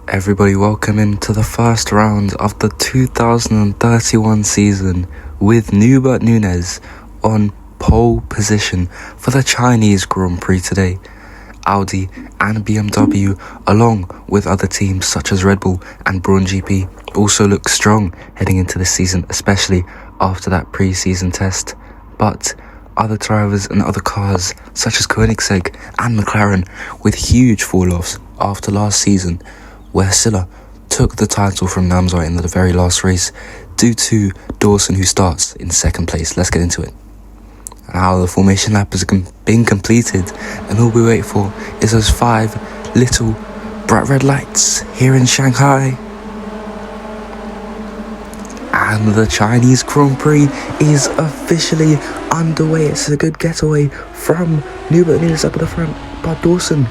Everybody, welcome into the first round of the 2031 season with Noobert Nunez on pole position for the Chinese Grand Prix today. Audi and BMW, along with other teams such as Red Bull and Braun GP, also look strong heading into this season, especially after that pre-season test. But other drivers and other cars such as Koenigsegg and McLaren with huge fall-offs after last season, where Silla took the title from Namzar in the very last race due to Dawson, who starts in second place. Let's get into it. Now the formation lap has been completed, and all we wait for is those 5 little bright red lights here in Shanghai. And the Chinese Grand Prix is officially underway. It's a good getaway from Noobert Nunez up at the front, but Dawson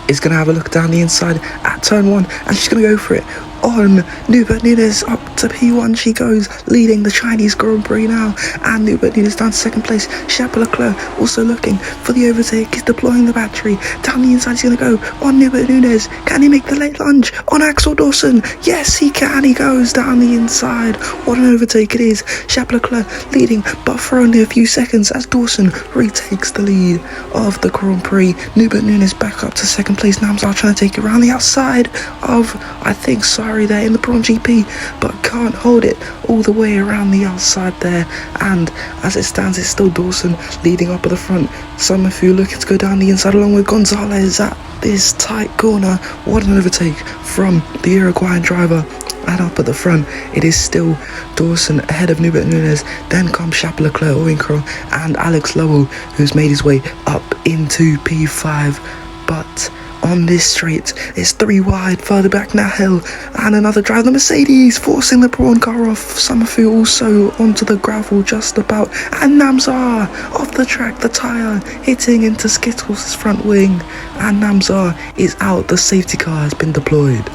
is going to have a look down the inside at turn 1, and she's going to go for it on Noobert Nunez. Up to P1 she goes, leading the Chinese Grand Prix now, and Noobert Nunez down to second place. Leclerc also looking for the overtake. He's deploying the battery down the inside. He's going to go on Noobert Nunez. Can he make the late lunge on Axel Dawson? Yes, he can. He goes down the inside. What an overtake it is. Leclerc leading, but for only a few seconds, as Dawson retakes the lead of the Grand Prix. Noobert Nunez back up to second place. Namzar trying to take it around the outside of, I think, Sorry there in the Braun GP, but can't hold it all the way around the outside there. And as it stands, it's still Dawson leading up at the front. Summerfield looking to go down the inside along with Gonzalez at this tight corner. What an overtake from the Uruguayan driver. And up at the front, it is still Dawson ahead of Noobert Nunez. Then comes Leclerc, Oyinkro, and Alex Lowell, who's made his way up into P5. But on this straight, it's 3 wide, further back Nahel, and another driver, the Mercedes, forcing the Braun car off. Summerfield also onto the gravel just about, and Namzar off the track, the tyre hitting into Skittles' front wing, and Namzar is out. The safety car has been deployed.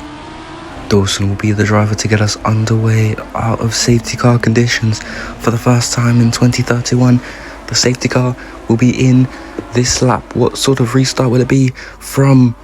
Dawson will be the driver to get us underway out of safety car conditions for the first time in 2031. The safety car will be in this lap. What sort of restart will it be from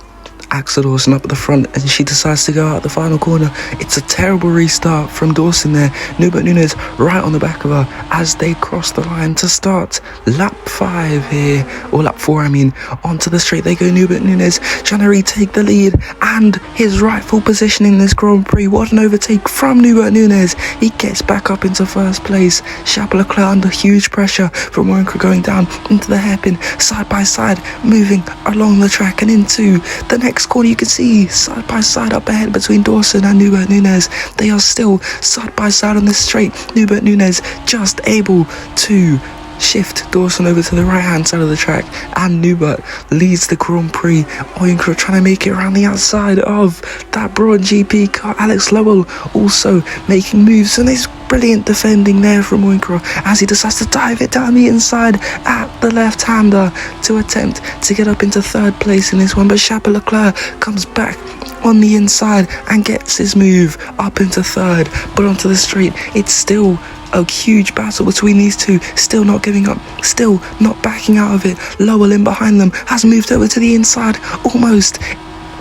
Axel Dawson up at the front, and she decides to go out the final corner? It's a terrible restart from Dawson there. Noobert Nunez right on the back of her as they cross the line to start lap 5 here, or lap 4 I mean. Onto the straight they go. Noobert Nunez trying to retake the lead and his rightful position in this Grand Prix. What an overtake from Noobert Nunez. He gets back up into first place. Leclerc under huge pressure from Oyinkro going down into the hairpin, side by side, moving along the track and into the next corner. You can see side by side up ahead between Dawson and Noobert Nunez. They are still side by side on this straight. Noobert Nunez just able to shift Dawson over to the right hand side of the track, and Noobert leads the Grand Prix. Oyinkro trying to make it around the outside of that Braun GP car. Alex Lowell also making moves, and there's brilliant defending there from Oyinkro as he decides to dive it down the inside at the left-hander to attempt to get up into third place in this one. But Leclerc comes back on the inside and gets his move up into third. But onto the straight, it's still a huge battle between these two, still not giving up, still not backing out of it. Lowell in behind them has moved over to the inside, almost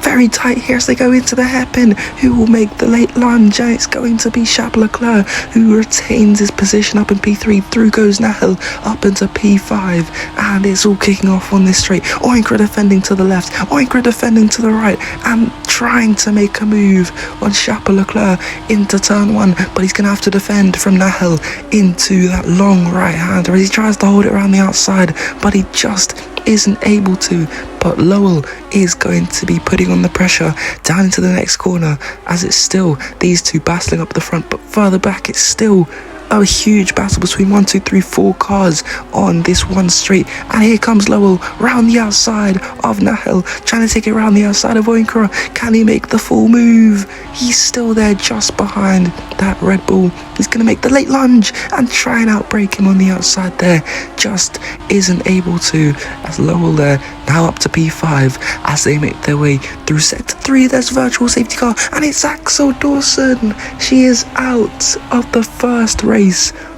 very tight here as they go into the hairpin. Who will make the late lunge? And it's going to be Leclerc, who retains his position up in P3. Through goes Nahel up into P5, and it's all kicking off on this straight. Oyinkro defending to the left, Oyinkro defending to the right, and trying to make a move on Leclerc into turn 1, but he's going to have to defend from Nahel into that long right hander as he tries to hold it around the outside, but he just isn't able to. But Lowell is going to be putting on the pressure down into the next corner, as it's still these two battling up the front, but further back it's still a huge battle between 1, 2, 3, 4 cars on this one straight. And here comes Lowell round the outside of Nahel, trying to take it around the outside of Oyinkro. Can he make the full move? He's still there just behind that Red Bull. He's going to make the late lunge and try and outbrake him on the outside there. Just isn't able to, as Lowell there now up to P5 as they make their way through sector 3. There's virtual safety car, and it's Axel Dawson. She is out of the first race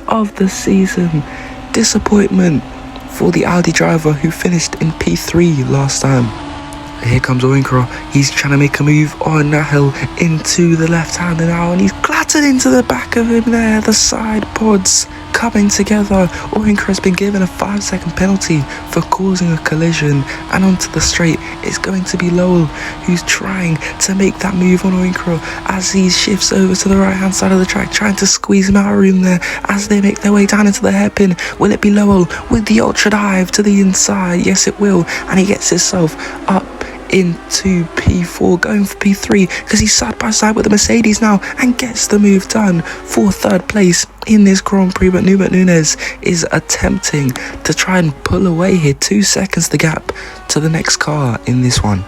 of the season. Disappointment for the Audi driver who finished in P3 last time. Here comes Oyinkro. He's trying to make a move on Nahel into the left-hander now, and he's clattered into the back of him there. The side pods coming together. Oyinkro's been given a 5-second penalty for causing a collision, and onto the straight it's going to be Lowell, who's trying to make that move on Oyinkro as he shifts over to the right-hand side of the track, trying to squeeze him out of room there as they make their way down into the hairpin. Will it be Lowell with the ultra dive to the inside? Yes, it will, and he gets himself up into P4, going for P3 because he's side by side with the Mercedes now and gets the move done for third place in this Grand Prix. But Noobert Nunez is attempting to try and pull away here, 2 seconds the gap to the next car in this one.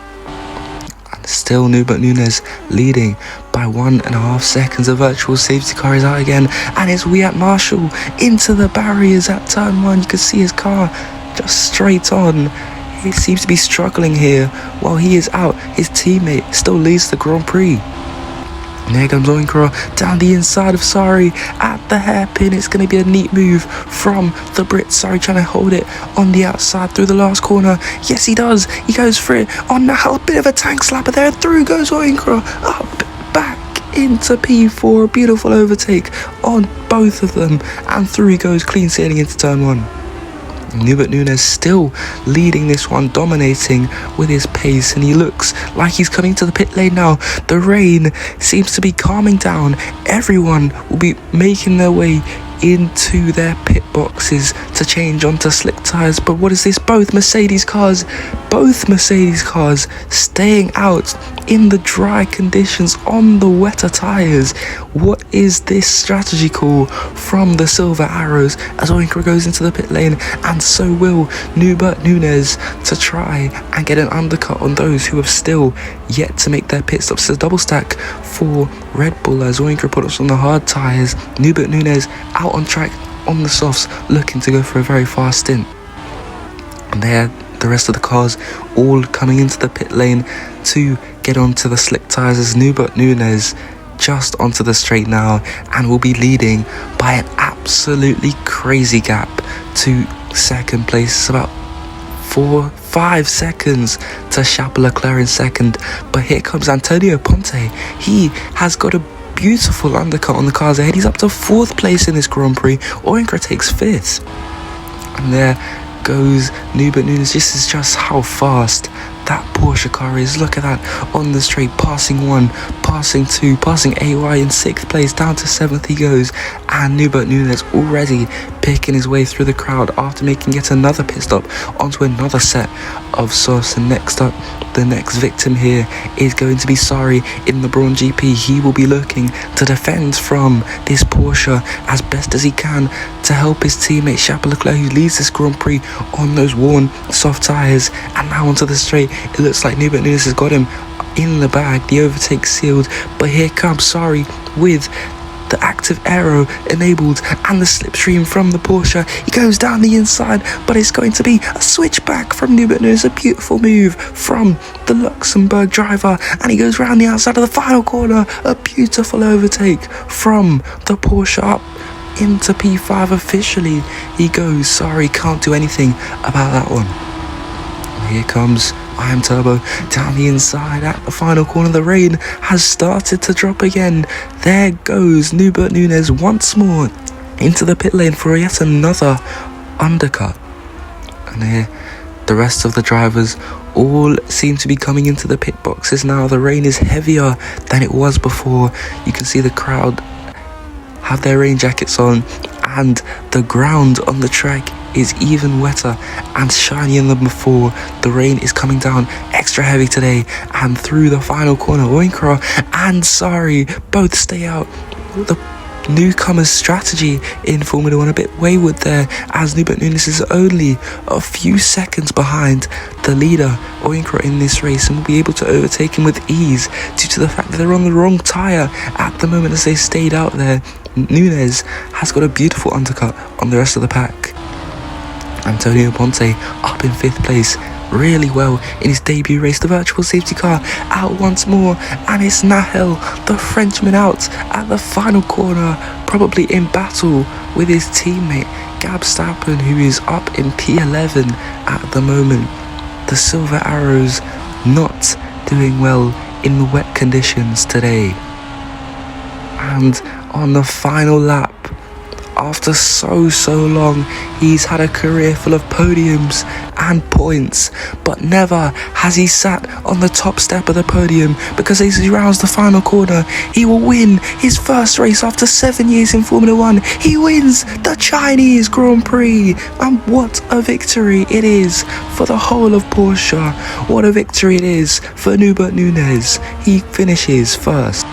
And still Noobert Nunez leading by 1.5 seconds. A virtual safety car is out again, and it's Wyatt Marshall into the barriers at turn 1. You can see his car just straight on. He seems to be struggling here. While he is out, his teammate still leads the Grand Prix. And there comes Oyinkro down the inside of Sari at the hairpin. It's going to be a neat move from the Brit. Sari trying to hold it on the outside through the last corner. Yes, he does. He goes for it on now. A bit of a tank slapper there. Through goes Oyinkro. Up, back into P4. Beautiful overtake on both of them. And through he goes, clean sailing into turn 1. Noobert Nunez still leading this one, dominating with his pace, and he looks like he's coming to the pit lane now. The rain seems to be calming down. Everyone will be making their way into their pit boxes to change onto slick tyres. But what is this? Both Mercedes cars staying out in the dry conditions on the wetter tyres. What is this strategy call from the Silver Arrows as Oyinkro goes into the pit lane, and so will Noobert Nunez to try and get an undercut on those who have still yet to make their pit stops. It's a double stack for Red Bull as Oyinkro puts on the hard tyres. Noobert Nunez out on track on the softs, looking to go for a very fast stint. And there, the rest of the cars all coming into the pit lane to get onto the slick tyres as Noobert Nunez just onto the straight now and will be leading by an absolutely crazy gap to second place. It's about 4-5 seconds to Charles Leclerc in second. But here comes Antonio Ponte. He has got a beautiful undercut on the cars ahead. He's up to 4th place in this Grand Prix. Oyinkro takes 5th. And there goes Noobert Nunez. This is just how fast that Porsche car is. Look at that on the straight, passing 1, passing 2, passing AY in 6th place, down to 7th he goes. And Noobert Nunez already picking his way through the crowd after making yet another pit stop onto another set of softs. And next up, the next victim here is going to be Sari in the Brawn GP. He will be looking to defend from this Porsche as best as he can to help his teammate Charles Leclerc, who leads this Grand Prix on those worn soft tyres. And now onto the straight, it looks like Noobert Nunez has got him in the bag. The overtake sealed, but here comes Sari with the active aero enabled and the slipstream from the Porsche. He goes down the inside, but it's going to be a switchback from Noobert Nunez. A beautiful move from the Luxembourg driver, and he goes round the outside of the final corner. A beautiful overtake from the Porsche up into P5 officially. He goes. Sorry, can't do anything about that one. And here comes I Am Turbo down the inside at the final corner. The rain has started to drop again. There goes Noobert Nunez once more into the pit lane for yet another undercut. And here the rest of the drivers all seem to be coming into the pit boxes now. The rain is heavier than it was before. You can see the crowd have their rain jackets on, and the ground on the track is even wetter and shinier than before. The rain is coming down extra heavy today, and through the final corner, Oyinkro and Sari both stay out. The newcomer's strategy in Formula 1 a bit wayward there, as Noobert Nunez is only a few seconds behind the leader Oyinkro in this race, and will be able to overtake him with ease due to the fact that they're on the wrong tyre at the moment as they stayed out there. Nunez has got a beautiful undercut on the rest of the pack. Antonio Ponte up in 5th place, really well in his debut race. The virtual safety car out once more, and it's Nahel, the Frenchman, out at the final corner, probably in battle with his teammate Gab Stappen, who is up in P11 at the moment. The Silver Arrows not doing well in the wet conditions today. And on the final lap, after so long, he's had a career full of podiums and points, but never has he sat on the top step of the podium, because as he rounds the final corner, he will win his first race after 7 years in Formula 1. He wins the Chinese Grand Prix, and what a victory it is for the whole of Porsche. What a victory it is for Noobert Nunez. He finishes first.